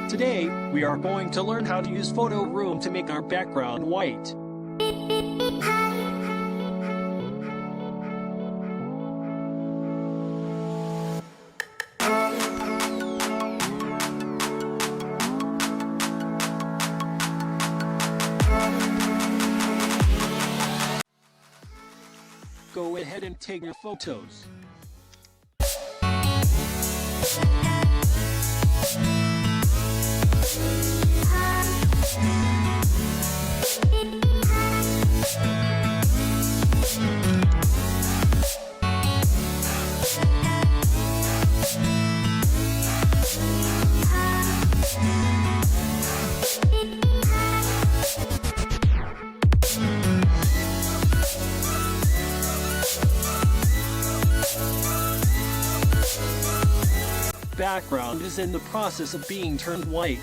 Today, we are going to learn how to use PhotoRoom to make our background white. Go ahead and take your photos. Background is in the process of being turned white.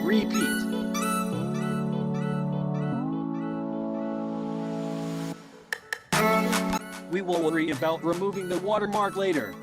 Repeat. We will worry about removing the watermark later.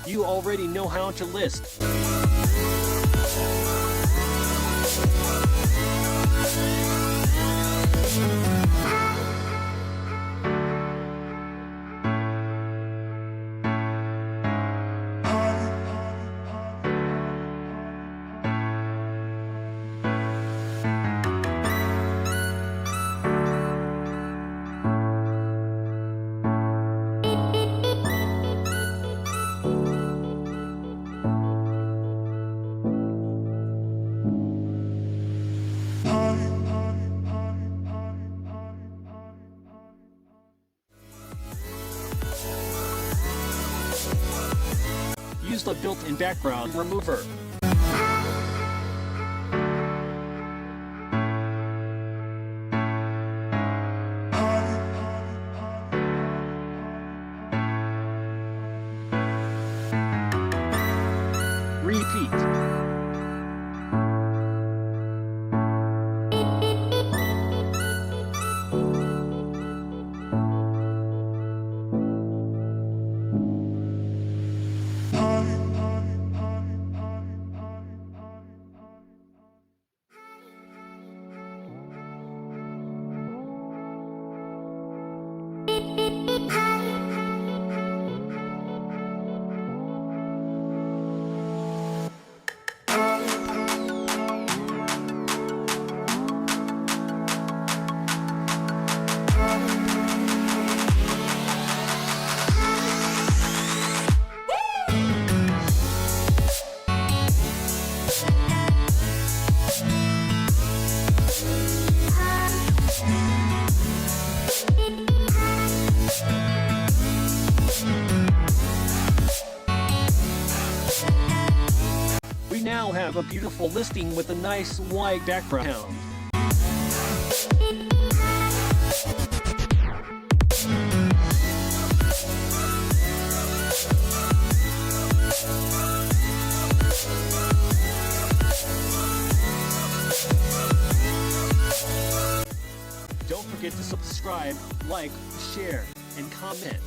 You already know how to list. Use the built-in background remover. Repeat. We now have a beautiful listing with a nice white background. Don't forget to subscribe, like, share, and comment.